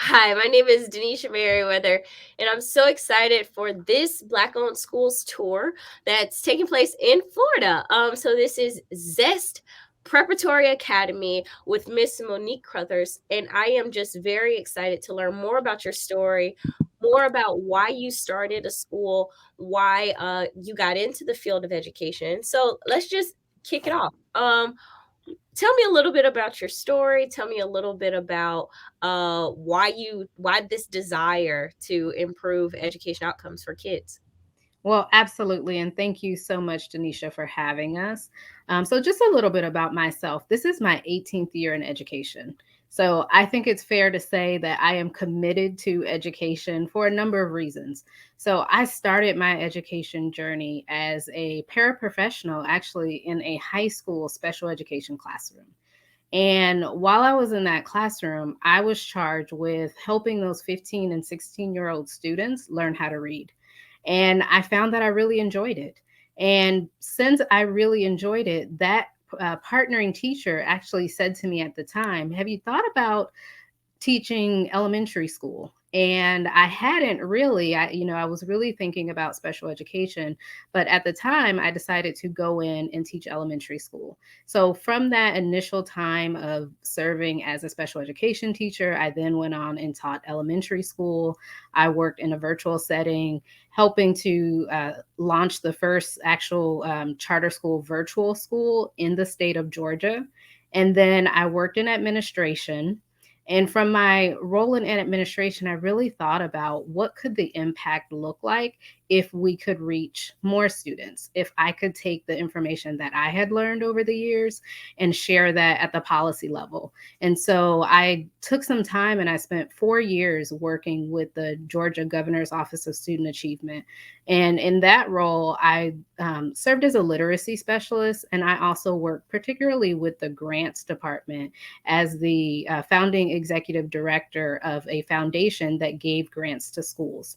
Hi, my name is Denisha Merriweather, and I'm so excited for this Black owned schools tour that's taking place in Florida. So this is Zest Preparatory Academy with Miss Monique Carruthers, and I am just very excited to learn more about your story, more about why you started a school, why you got into the field of education. So let's just kick it off. Tell me a little bit about your story. Tell me a little bit about why this desire to improve education outcomes for kids. Well, absolutely. And thank you so much, Denisha, for having us. So, just a little bit about myself. This is my 18th year in education. So, I think it's fair to say that I am committed to education for a number of reasons. So, I started my education journey as a paraprofessional, actually, in a high school special education classroom. And while I was in that classroom, I was charged with helping those 15 and 16-year-old students learn how to read. And I found that I really enjoyed it. And since I really enjoyed it, that partnering teacher actually said to me at the time, "Have you thought about teaching elementary school?" And I hadn't really, I was really thinking about special education, but at the time I decided to go in and teach elementary school. So from that initial time of serving as a special education teacher, I then went on and taught elementary school. I worked in a virtual setting, helping to launch the first actual charter school virtual school in the state of Georgia. And then I worked in administration, and from my role in administration, I really thought about what could the impact look like if we could reach more students, if I could take the information that I had learned over the years and share that at the policy level. And so I took some time and I spent 4 years working with the Georgia Governor's Office of Student Achievement. And in that role, I served as a literacy specialist, and I also worked particularly with the grants department as the founding executive director of a foundation that gave grants to schools.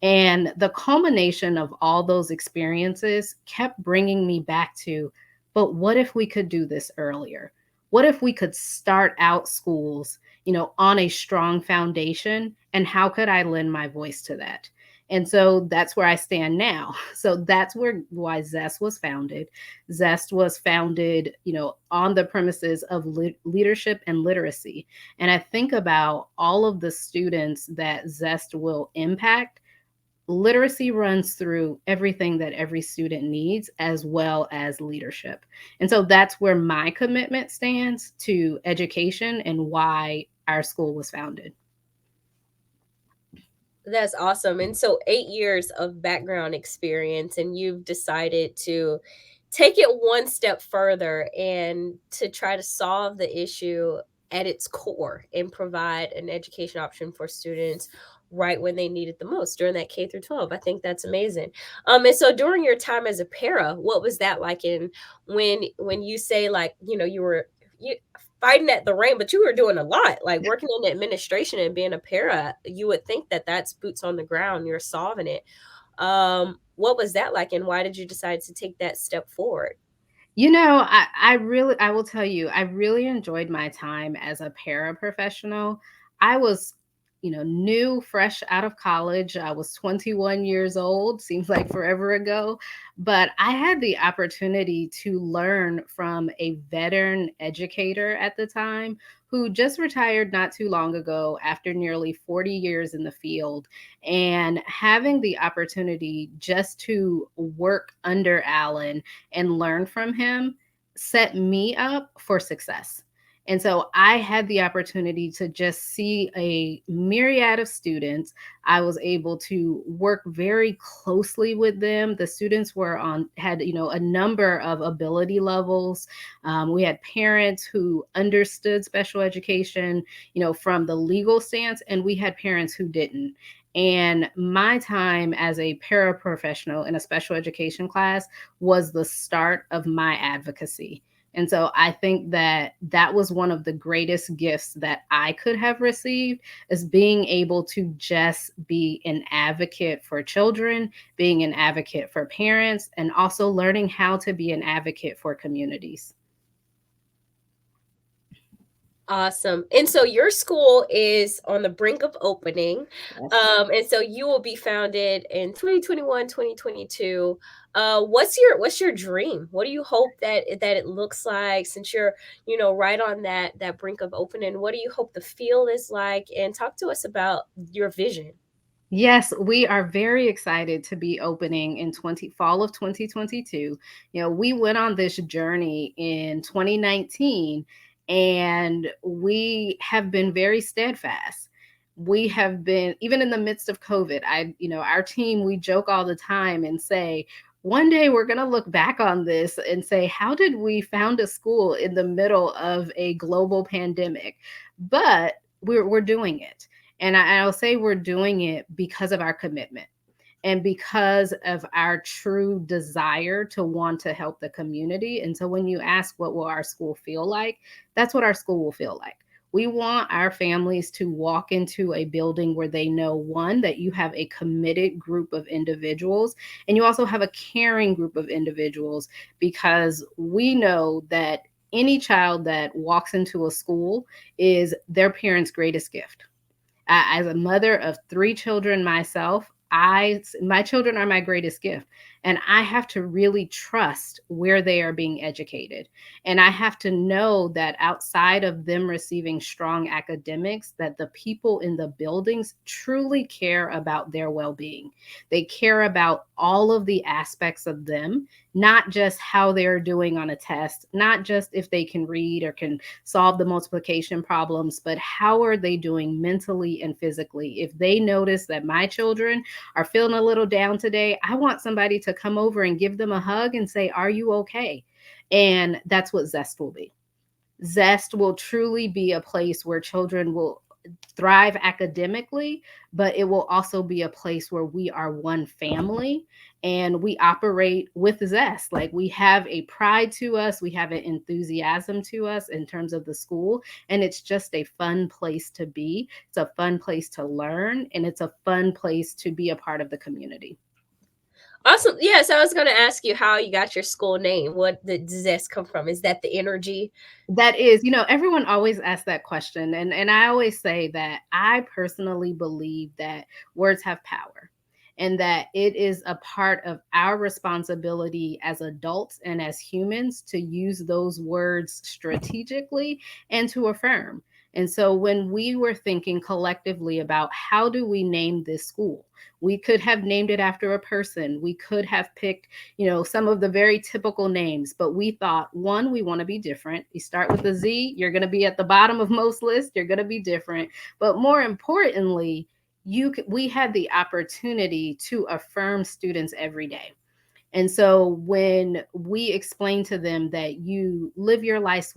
And the culmination of all those experiences kept bringing me back to, but what if we could do this earlier? What if we could start out schools, on a strong foundation? And how could I lend my voice to that? And so that's where I stand now. So that's why Zest was founded. Zest was founded, on the premises of leadership and literacy. And I think about all of the students that Zest will impact. Literacy runs through everything that every student needs, as well as leadership. And so that's where my commitment stands to education and why our school was founded. That's awesome. And so 8 years of background experience, and you've decided to take it one step further and to try to solve the issue at its core and provide an education option for students right when they need it the most during that K through 12. I think that's amazing. And so during your time as a para, what was that like? And when you say, like, you fighting at the rank, but you were doing a lot, like working in administration and being a para. You would think that that's boots on the ground. You're solving it. What was that like, and why did you decide to take that step forward? I will tell you, I really enjoyed my time as a paraprofessional. I was, new, fresh out of college. I was 21 years old, seems like forever ago. But I had the opportunity to learn from a veteran educator at the time who just retired not too long ago after nearly 40 years in the field. And having the opportunity just to work under Alan and learn from him set me up for success. And so I had the opportunity to just see a myriad of students. I was able to work very closely with them. The students had, a number of ability levels. We had parents who understood special education, from the legal stance, and we had parents who didn't. And my time as a paraprofessional in a special education class was the start of my advocacy. And so I think that that was one of the greatest gifts that I could have received, is being able to just be an advocate for children, being an advocate for parents, and also learning how to be an advocate for communities. Awesome. And so your school is on the brink of opening. Yes. And so you will be founded in 2021, 2022. What's your dream? What do you hope that it looks like since you're, right on that brink of opening? What do you hope the field is like? And talk to us about your vision. Yes, we are very excited to be opening in 20 fall of 2022. We went on this journey in 2019 and we have been very steadfast. We have been even in the midst of COVID. Our team, we joke all the time and say, one day we're going to look back on this and say, how did we found a school in the middle of a global pandemic? But we're doing it. And I'll say we're doing it because of our commitment and because of our true desire to want to help the community. And so when you ask what will our school feel like, that's what our school will feel like. We want our families to walk into a building where they know, one, that you have a committed group of individuals, and you also have a caring group of individuals, because we know that any child that walks into a school is their parents' greatest gift. As a mother of three children myself, my children are my greatest gift, and I have to really trust where they are being educated, and I have to know that outside of them receiving strong academics, that the people in the buildings truly care about their well-being. They care about all of the aspects of them, not just how they're doing on a test, not just if they can read or can solve the multiplication problems, but how are they doing mentally and physically? If they notice that my children are feeling a little down today, I want somebody to come over and give them a hug and say, are you okay? And that's what Zest will be. Zest will truly be a place where children will thrive academically, but it will also be a place where we are one family and we operate with zest. Like, we have a pride to us, we have an enthusiasm to us in terms of the school, and it's just a fun place to be. It's a fun place to learn, and it's a fun place to be a part of the community. Awesome. Yeah, so I was gonna ask you how you got your school name. What did Zest come from? Is that the energy? That is, everyone always asks that question. And I always say that I personally believe that words have power and that it is a part of our responsibility as adults and as humans to use those words strategically and to affirm. And so when we were thinking collectively about how do we name this school, we could have named it after a person. We could have picked some of the very typical names, but we thought, one, we want to be different. You start with a Z, you're going to be at the bottom of most lists, you're going to be different. But more importantly, we had the opportunity to affirm students every day. And so when we explain to them that you live your life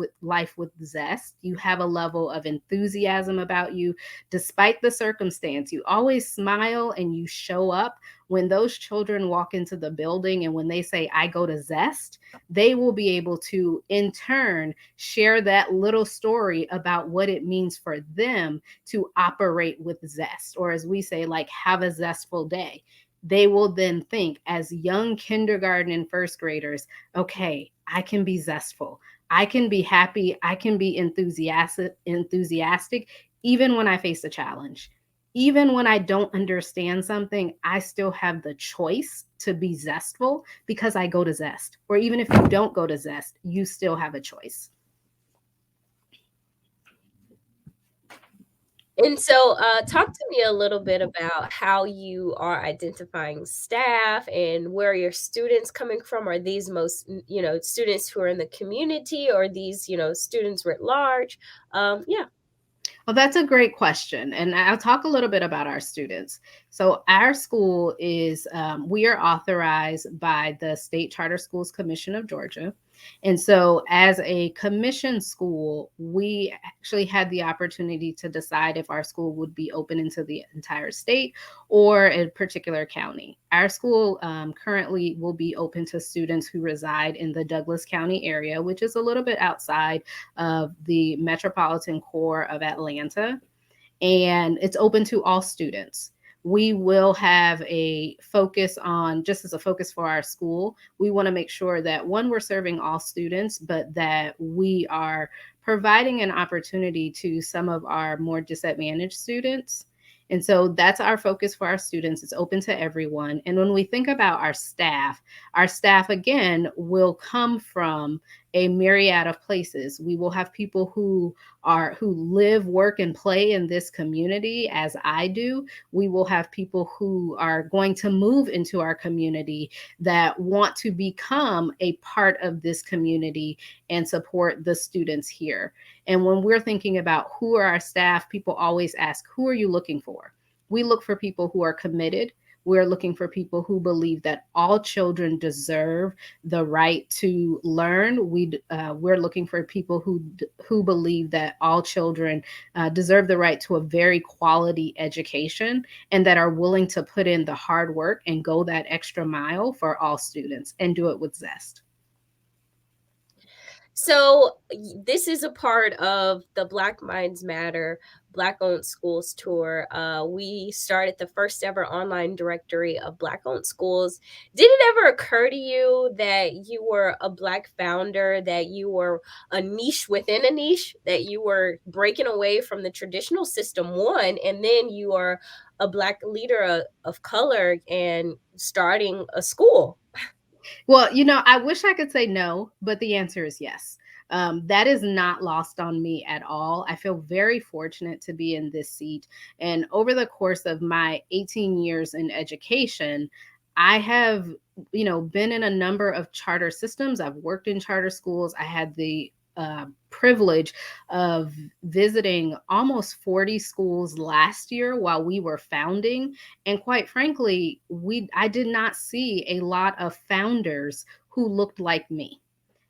with zest, you have a level of enthusiasm about you despite the circumstance. You always smile and you show up. When those children walk into the building and when they say, I go to Zest, they will be able to in turn share that little story about what it means for them to operate with zest, or as we say, like, have a zestful day. They will then think, as young kindergarten and first graders, okay, I can be zestful. I can be happy. I can be enthusiastic, even when I face a challenge. Even when I don't understand something, I still have the choice to be zestful because I go to Zest. Or even if you don't go to Zest, you still have a choice. And so, talk to me a little bit about how you are identifying staff and where are your students coming from. Are these students who are in the community, or these, students writ large? Yeah. Well, that's a great question. And I'll talk a little bit about our students. So, our school we are authorized by the State Charter Schools Commission of Georgia. And so, as a commission school, we actually had the opportunity to decide if our school would be open into the entire state or a particular county. Our school currently will be open to students who reside in the Douglas County area, which is a little bit outside of the metropolitan core of Atlanta, and it's open to all students. We will have a focus on, just as a focus for our school, we want to make sure that, one, we're serving all students, but that we are providing an opportunity to some of our more disadvantaged students. And so that's our focus for our students. It's open to everyone. And when we think about our staff again will come from a myriad of places. We will have people who live, work, and play in this community as I do. We will have people who are going to move into our community that want to become a part of this community and support the students here. And when we're thinking about who are our staff, people always ask, who are you looking for? We look for people who are committed. We're looking for people who believe that all children deserve the right to learn. We're looking for people who believe that all children deserve the right to a very quality education, and that are willing to put in the hard work and go that extra mile for all students and do it with zest. So this is a part of the Black Minds Matter Black Owned Schools tour. We started the first ever online directory of Black owned schools. Did it ever occur to you that you were a Black founder, that you were a niche within a niche, that you were breaking away from the traditional system, one, and then you are a Black leader of color and starting a school? Well, I wish I could say no, but the answer is yes. That is not lost on me at all. I feel very fortunate to be in this seat. And over the course of my 18 years in education, I have, been in a number of charter systems. I've worked in charter schools. I had the privilege of visiting almost 40 schools last year while we were founding. And quite frankly, I did not see a lot of founders who looked like me.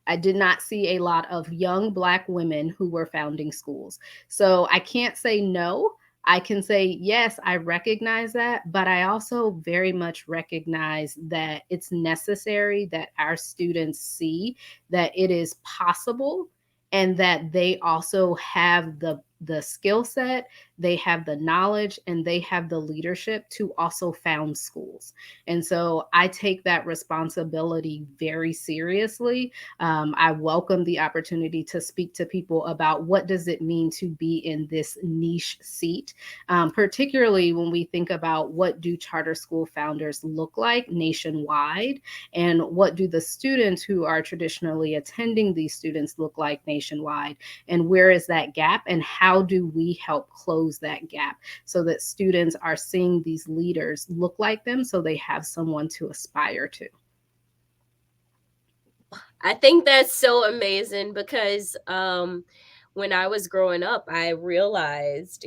I did not see a lot of young Black women who were founding schools. So I can't say no. I can say, yes, I recognize that, but I also very much recognize that it's necessary that our students see that it is possible, and that they also have the skill set, they have the knowledge, and they have the leadership to also found schools. And so I take that responsibility very seriously. I welcome the opportunity to speak to people about what does it mean to be in this niche seat, particularly when we think about what do charter school founders look like nationwide, and what do the students who are traditionally attending these students look like nationwide, and where is that gap, and how do we help close that gap so that students are seeing these leaders look like them, so they have someone to aspire to. I think that's so amazing because when I was growing up, I realized,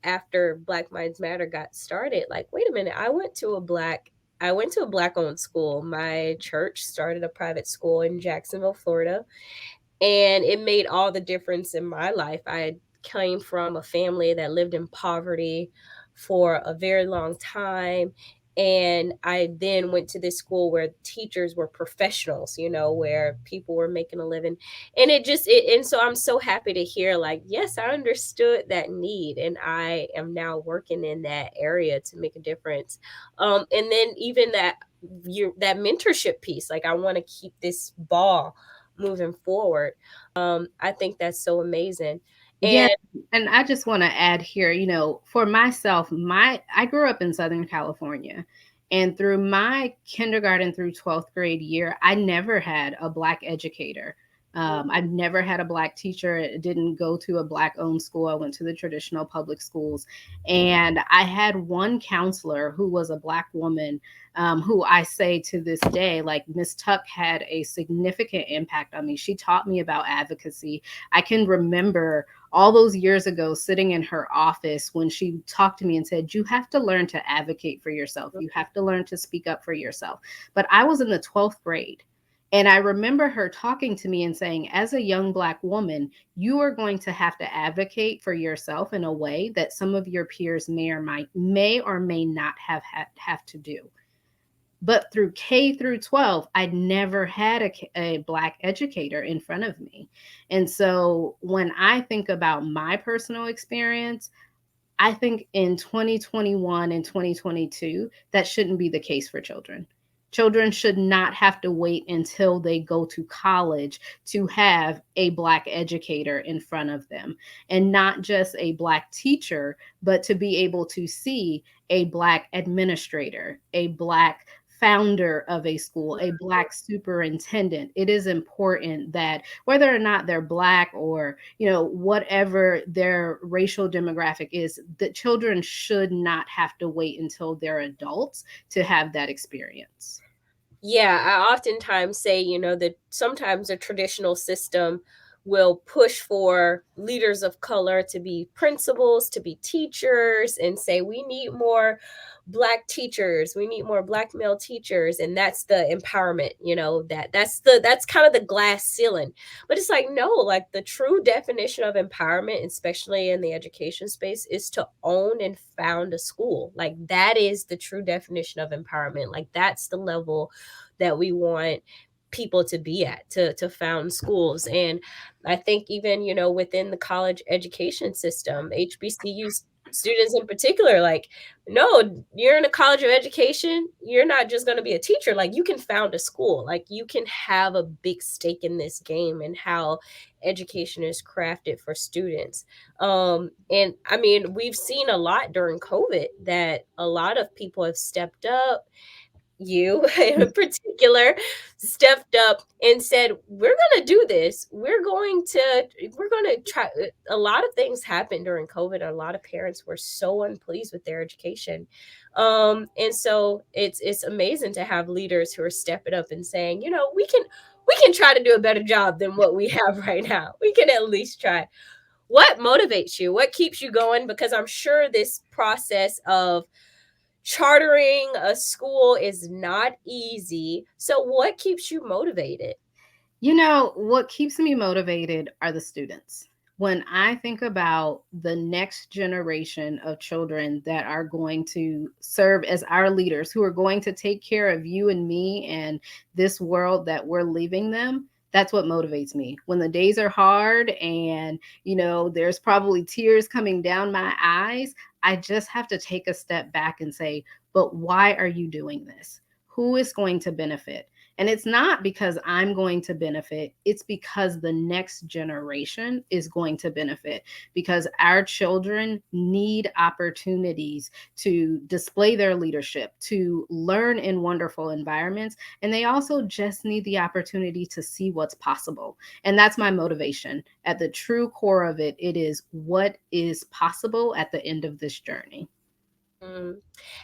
after Black Minds Matter got started, like, wait a minute, I went to a Black owned school. My church started a private school in Jacksonville, Florida, and it made all the difference in my life. I came from a family that lived in poverty for a very long time. And I then went to this school where teachers were professionals, where people were making a living. And and so I'm so happy to hear, like, yes, I understood that need, and I am now working in that area to make a difference. And then even that mentorship piece, like, I want to keep this ball moving forward. I think that's so amazing. Yeah, And and I just want to add here, for myself, I grew up in Southern California, and through my kindergarten through 12th grade year, I never had a Black educator. I never had a Black teacher. I didn't go to a Black owned school. I went to the traditional public schools. And I had one counselor who was a Black woman, who I say to this day, like, Miss Tuck had a significant impact on me. She taught me about advocacy. I can remember all those years ago sitting in her office when she talked to me and said, you have to learn to advocate for yourself. You have to learn to speak up for yourself. But I was in the 12th grade. And I remember her talking to me and saying, as a young Black woman, you are going to have to advocate for yourself in a way that some of your peers may or may not have to do. But through K through 12, I never had a Black educator in front of me. And so when I think about my personal experience, I think in 2021 and 2022, that shouldn't be the case for children. Children should not have to wait until they go to college to have a Black educator in front of them, and not just a Black teacher, but to be able to see a Black administrator, a Black founder of a school, a Black superintendent. It is important that whether or not they're Black or, whatever their racial demographic is, that children should not have to wait until they're adults to have that experience. Yeah, I oftentimes say, that sometimes the traditional system will push for leaders of color to be principals, to be teachers, and say, we need more Black teachers, we need more Black male teachers. And that's the empowerment, that's kind of the glass ceiling. But it's like, no, like the true definition of empowerment, especially in the education space, is to own and found a school. Like that is the true definition of empowerment. Like that's the level that we want people to be at, to found schools. And I think even, within the college education system, HBCUs students in particular, like, no, you're in a college of education, you're not just going to be a teacher. Like you can found a school, like you can have a big stake in this game and how education is crafted for students. And I mean, we've seen a lot during COVID that a lot of people have stepped up, you in particular stepped up and said, we're going to do this, we're going to try. A lot of things happened during COVID. A lot of parents were so unpleased with their education, and so it's amazing to have leaders who are stepping up and saying, we can try to do a better job than what we have right now. We can at least try. What motivates you? What keeps you going? Because I'm sure this process of chartering a school is not easy. So what keeps you motivated? What keeps me motivated are the students. When I think about the next generation of children that are going to serve as our leaders, who are going to take care of you and me and this world that we're leaving them, that's what motivates me. When the days are hard and, there's probably tears coming down my eyes, I just have to take a step back and say, but why are you doing this? Who is going to benefit? And it's not because I'm going to benefit, it's because the next generation is going to benefit, because our children need opportunities to display their leadership, to learn in wonderful environments, and they also just need the opportunity to see what's possible. And that's my motivation. At the true core of it, it is what is possible at the end of this journey. Mm.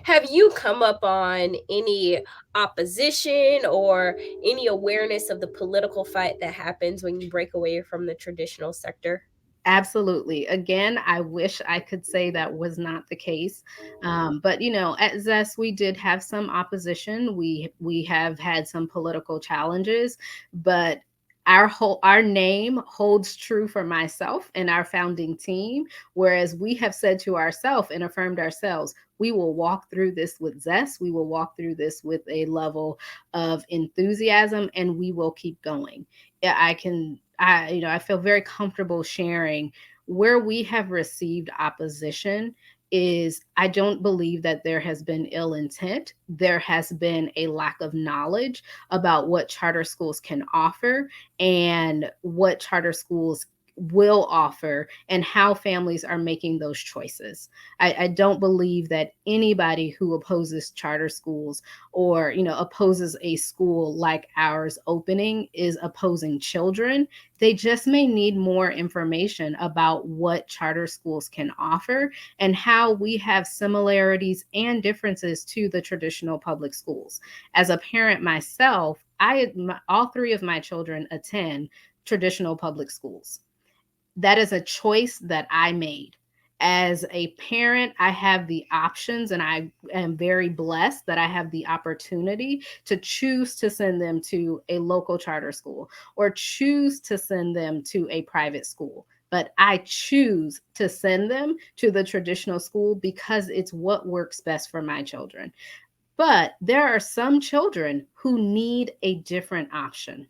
Have you come up on any opposition or any awareness of the political fight that happens when you break away from the traditional sector? Absolutely. Again, I wish I could say that was not the case. But at Zest, we did have some opposition. We have had some political challenges, but our name holds true for myself and our founding team. Whereas we have said to ourselves and affirmed ourselves, we will walk through this with zest. We will walk through this with a level of enthusiasm, and we will keep going. Yeah, I feel very comfortable sharing where we have received opposition. Is I don't believe that there has been ill intent. There has been a lack of knowledge about what charter schools can offer and what charter schools will offer and how families are making those choices. I don't believe that anybody who opposes charter schools or opposes a school like ours opening is opposing children. They just may need more information about what charter schools can offer and how we have similarities and differences to the traditional public schools. As a parent myself, all three of my children attend traditional public schools. That is a choice that I made. As a parent, I have the options, and I am very blessed that I have the opportunity to choose to send them to a local charter school or choose to send them to a private school. But I choose to send them to the traditional school because it's what works best for my children. But there are some children who need a different option.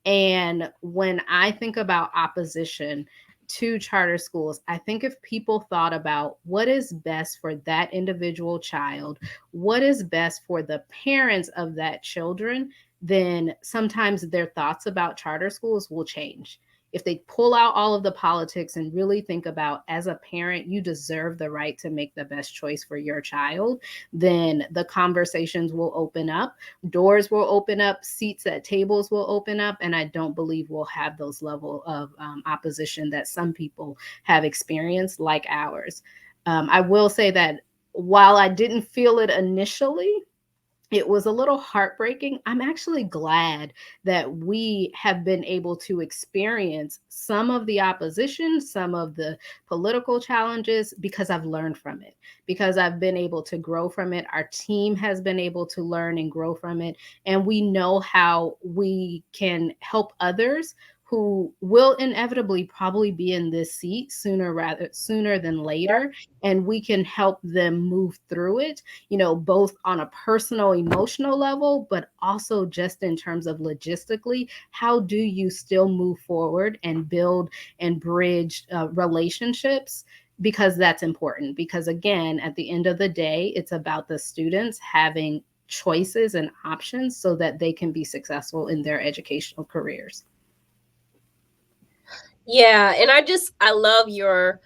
And when I think about opposition, to charter schools, I think if people thought about what is best for that individual child, what is best for the parents of that children, then sometimes their thoughts about charter schools will change. If they pull out all of the politics and really think about, as a parent, you deserve the right to make the best choice for your child, then the conversations will open up, doors will open up, seats at tables will open up, and I don't believe we'll have those level of opposition that some people have experienced, like ours. I will say that while I didn't feel it initially, it was a little heartbreaking. I'm actually glad that we have been able to experience some of the opposition, some of the political challenges, because I've learned from it, because I've been able to grow from it. Our team has been able to learn and grow from it. And we know how we can help others who will inevitably probably be in this seat sooner than later, and we can help them move through it, both on a personal, emotional level, but also just in terms of logistically, how do you still move forward and build and bridge relationships? Because that's important. Because again, at the end of the day, it's about the students having choices and options so that they can be successful in their educational careers. Yeah, and I love your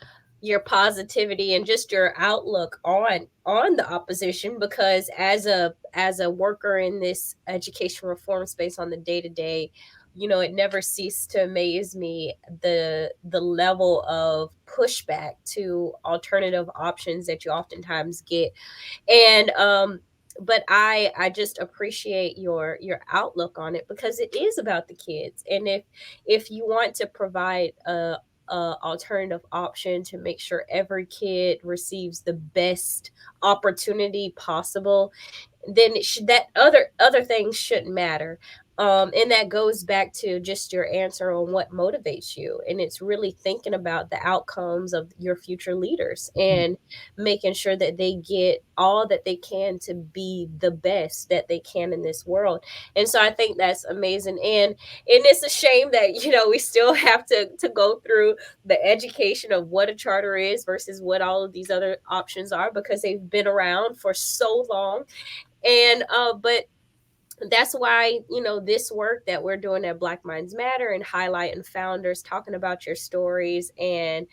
positivity and just your outlook on the opposition, because as a worker in this education reform space on the day to day, it never ceased to amaze me the level of pushback to alternative options that you oftentimes get. And but I just appreciate your outlook on it, because it is about the kids. And if you want to provide a alternative option to make sure every kid receives the best opportunity possible, then that other things shouldn't matter. And that goes back to just your answer on what motivates you, and it's really thinking about the outcomes of your future leaders and making sure that they get all that they can to be the best that they can in this world. And so I think that's amazing. And it's a shame that we still have to go through the education of what a charter is versus what all of these other options are, because they've been around for so long. And but that's why this work that we're doing at Black Minds Matter and highlighting founders, talking about your stories, and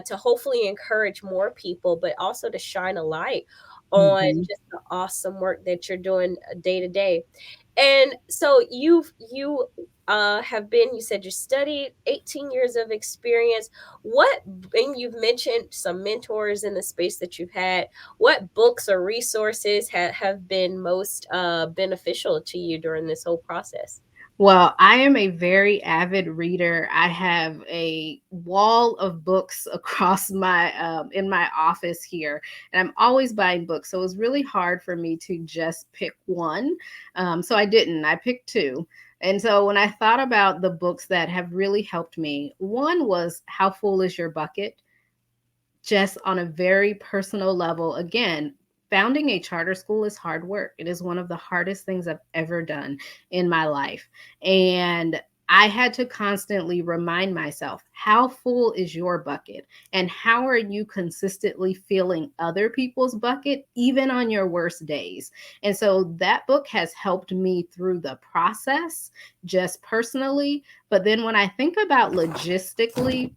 to hopefully encourage more people, but also to shine a light on Mm-hmm. just the awesome work that you're doing day to day. And so you have been, you said you studied 18 years of experience. What, and you've mentioned some mentors in the space that you've had. What books or resources have been most beneficial to you during this whole process? Well, I am a very avid reader. I have a wall of books across my in my office here, and I'm always buying books. So it was really hard for me to just pick one. So I didn't. I picked two. And so when I thought about the books that have really helped me, one was How Full Is Your Bucket? Just on a very personal level. Again, founding a charter school is hard work. It is one of the hardest things I've ever done in my life. And I had to constantly remind myself, how full is your bucket? And how are you consistently filling other people's bucket, even on your worst days? And so that book has helped me through the process, just personally. But then when I think about logistically,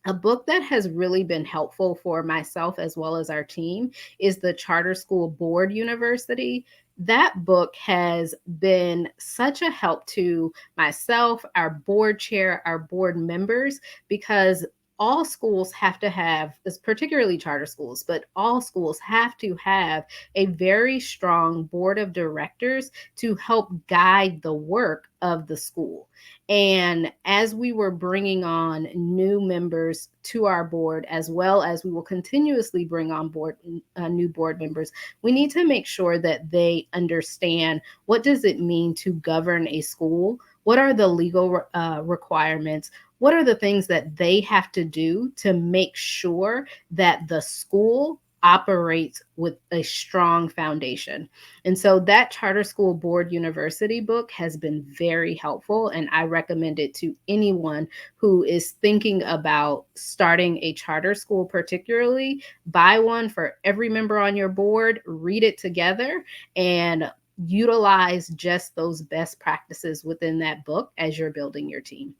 a book that has really been helpful for myself as well as our team is the Charter School Board University. That book has been such a help to myself, our board chair, our board members, because all schools have to have, particularly charter schools, but all schools have to have a very strong board of directors to help guide the work of the school. And as we were bringing on new members to our board, as well as we will continuously bring on board new board members, we need to make sure that they understand, what does it mean to govern a school? What are the legal requirements? What are the things that they have to do to make sure that the school operates with a strong foundation. And so that Charter School Board University book has been very helpful, and I recommend it to anyone who is thinking about starting a charter school, particularly. Buy one for every member on your board, read it together, and utilize just those best practices within that book as you're building your team.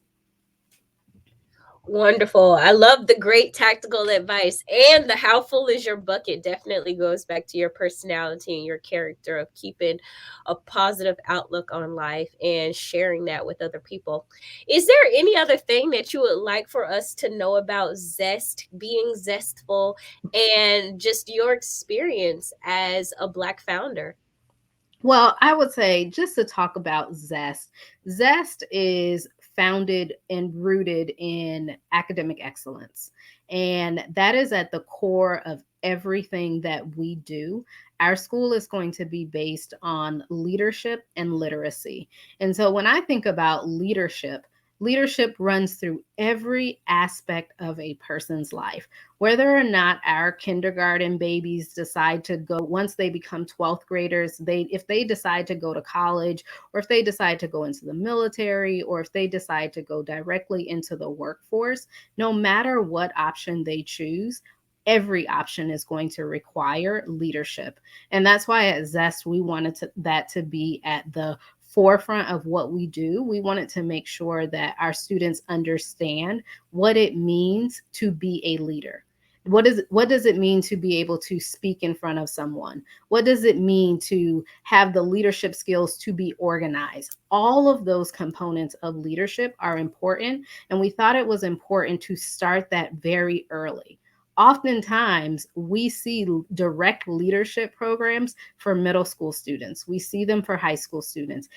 Wonderful. I love the great tactical advice, and the how full is your bucket definitely goes back to your personality and your character of keeping a positive outlook on life and sharing that with other people. Is there any other thing that you would like for us to know about Zest, being zestful, and just your experience as a Black founder? Well, I would say just to talk about Zest. Zest is founded and rooted in academic excellence. And that is at the core of everything that we do. Our school is going to be based on leadership and literacy. And so when I think about leadership, leadership runs through every aspect of a person's life. Whether or not our kindergarten babies decide to go, once they become 12th graders, if they decide to go to college, or if they decide to go into the military, or if they decide to go directly into the workforce, no matter what option they choose, every option is going to require leadership. And that's why at Zest we wanted that to be at the forefront of what we do. We wanted to make sure that our students understand what it means to be a leader. What does it mean to be able to speak in front of someone? What does it mean to have the leadership skills to be organized? All of those components of leadership are important, and we thought it was important to start that very early. Oftentimes, we see direct leadership programs for middle school students. We see them for high school students.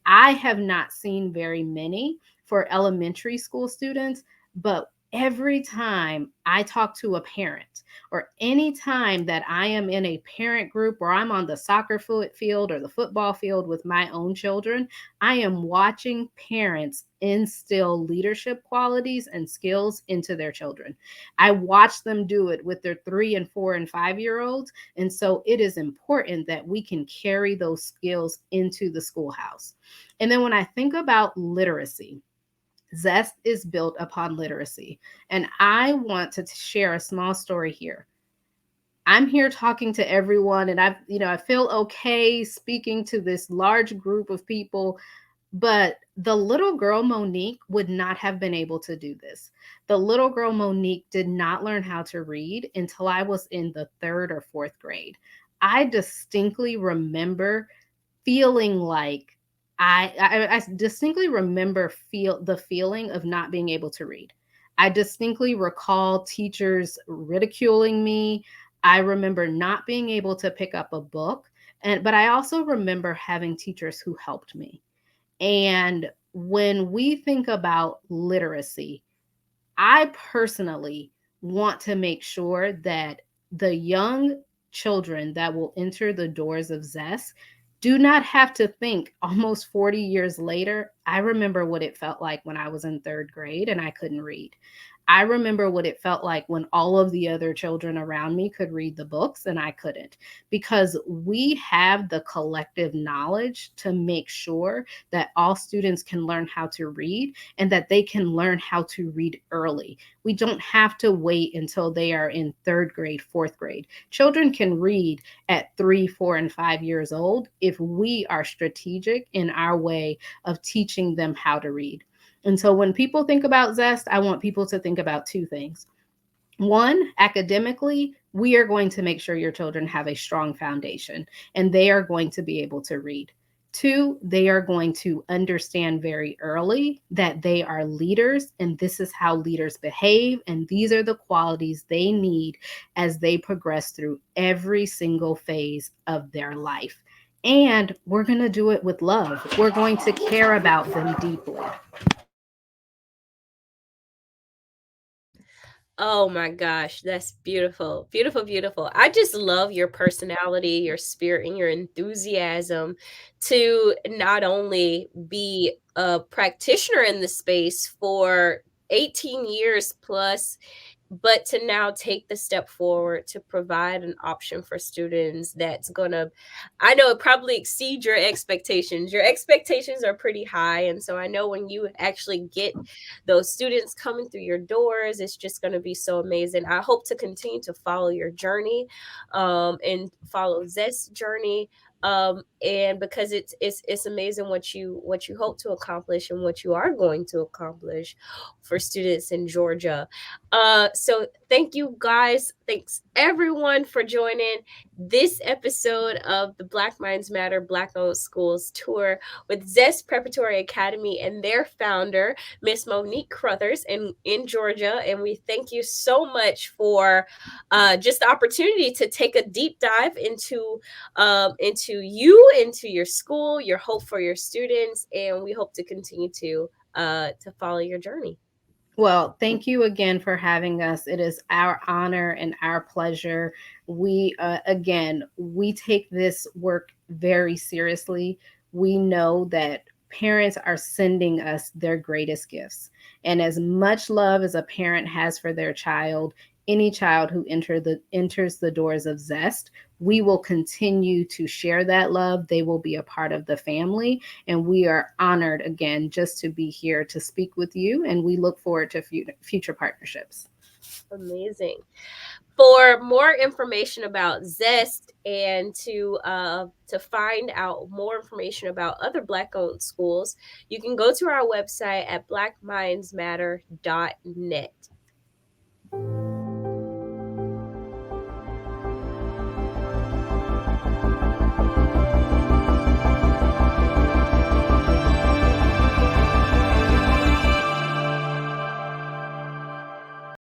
I have not seen very many for elementary school students, but every time I talk to a parent, or any time that I am in a parent group, or I'm on the soccer field or the football field with my own children, I am watching parents instill leadership qualities and skills into their children. I watch them do it with their 3 and 4 and 5 year olds. And so it is important that we can carry those skills into the schoolhouse. And then when I think about literacy, Zest is built upon literacy. And I want to share a small story here. I'm here talking to everyone, and I feel okay speaking to this large group of people, but the little girl Monique would not have been able to do this. The little girl Monique did not learn how to read until I was in the third or fourth grade. I distinctly remember feeling like I distinctly remember feel the feeling of not being able to read. I distinctly recall teachers ridiculing me. I remember not being able to pick up a book, but I also remember having teachers who helped me. And when we think about literacy, I personally want to make sure that the young children that will enter the doors of Zest do not have to think almost 40 years later, I remember what it felt like when I was in third grade and I couldn't read. I remember what it felt like when all of the other children around me could read the books and I couldn't, because we have the collective knowledge to make sure that all students can learn how to read, and that they can learn how to read early. We don't have to wait until they are in third grade, fourth grade. Children can read at 3, 4, and 5 years old if we are strategic in our way of teaching them how to read. And so when people think about Zest, I want people to think about two things. One, academically, we are going to make sure your children have a strong foundation and they are going to be able to read. Two, they are going to understand very early that they are leaders and this is how leaders behave. And these are the qualities they need as they progress through every single phase of their life. And we're going to do it with love. We're going to care about them deeply. Oh my gosh, that's beautiful. Beautiful, beautiful. I just love your personality, your spirit, and your enthusiasm to not only be a practitioner in the space for 18 years plus but to now take the step forward to provide an option for students that's gonna, I know it probably exceed your expectations. Your expectations are pretty high. And so I know when you actually get those students coming through your doors, it's just gonna be so amazing. I hope to continue to follow your journey, and follow Zest's journey. And because it's amazing what you hope to accomplish and what you are going to accomplish for students in Georgia. So thank you guys. Thanks everyone for joining this episode of the Black Minds Matter Black Owned Schools tour with Zest Preparatory Academy and their founder, Miss Monique Carruthers in Georgia. And we thank you so much for just the opportunity to take a deep dive into your school, your hope for your students, and we hope to continue to follow your journey. Well, thank you again for having us. It is our honor and our pleasure. Again, we take this work very seriously. We know that parents are sending us their greatest gifts. And as much love as a parent has for their child, any child who enters the doors of Zest, we will continue to share that love. They will be a part of the family. And we are honored again just to be here to speak with you. And we look forward to future partnerships. Amazing. For more information about Zest and to find out more information about other Black owned schools, you can go to our website at blackmindsmatter.net.